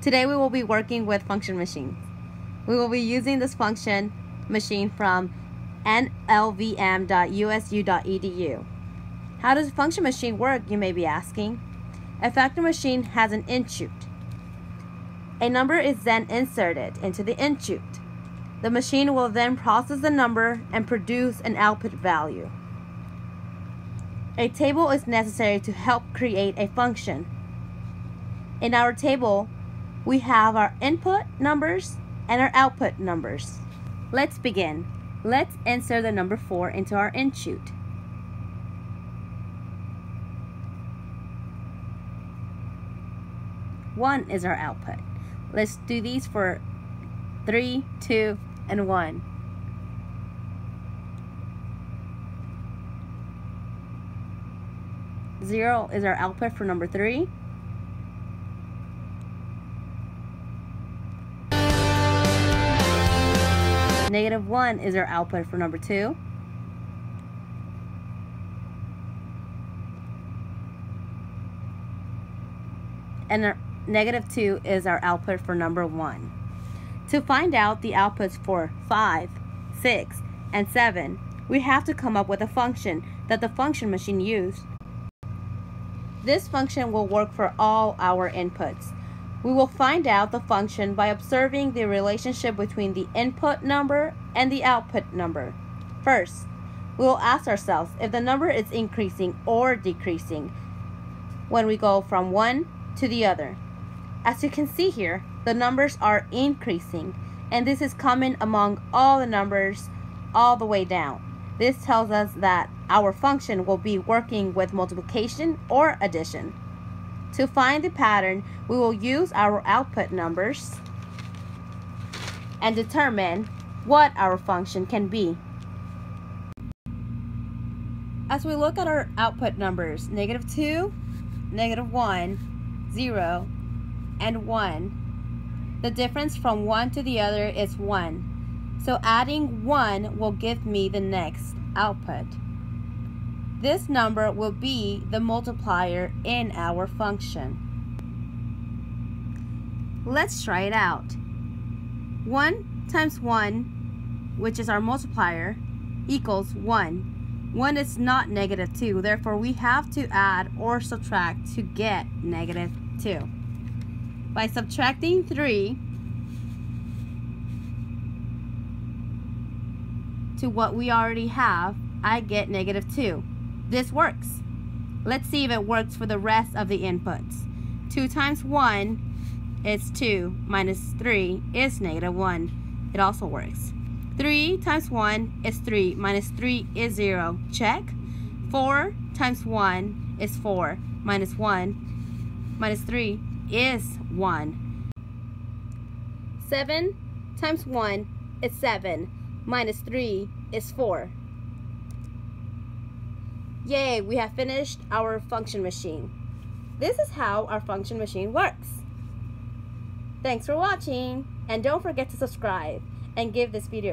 Today we will be working with function machines. We will be using this function machine from nlvm.usu.edu. How does a function machine work, you may be asking? A function machine has an inchute. A number is then inserted into the inchute. The machine will then process the number and produce an output value. A table is necessary to help create a function. In our table, we have our input numbers and our output numbers. Let's begin. Let's insert the number 4 into our inchute. One is our output. Let's do these for 3, 2, and 1. Zero is our output for number 3. -1 is our output for number 2. And our -2 is our output for number 1. To find out the outputs for 5, 6, and 7, we have to come up with a function that the function machine used. This function will work for all our inputs. We will find out the function by observing the relationship between the input number and the output number. First, we will ask ourselves if the number is increasing or decreasing when we go from one to the other. As you can see here, the numbers are increasing, and this is common among all the numbers all the way down. This tells us that our function will be working with multiplication or addition. To find the pattern, we will use our output numbers and determine what our function can be. As we look at our output numbers, -2, -1, 0, and 1, the difference from one to the other is 1. So adding 1 will give me the next output. This number will be the multiplier in our function. Let's try it out. 1 times 1, which is our multiplier, equals 1. 1 is not -2, therefore we have to add or subtract to get -2. By subtracting 3 to what we already have, I get -2. This works. Let's see if it works for the rest of the inputs. 2 times 1 is 2, minus 3 is -1. It also works. 3 times 1 is 3, minus 3 is 0. Check. 4 times 1 is 4, minus 1, minus 3 is 1. 7 times 1 is 7, minus 3 is 4. Yay, we have finished our function machine. This is how our function machine works. Thanks for watching, and don't forget to subscribe and give this video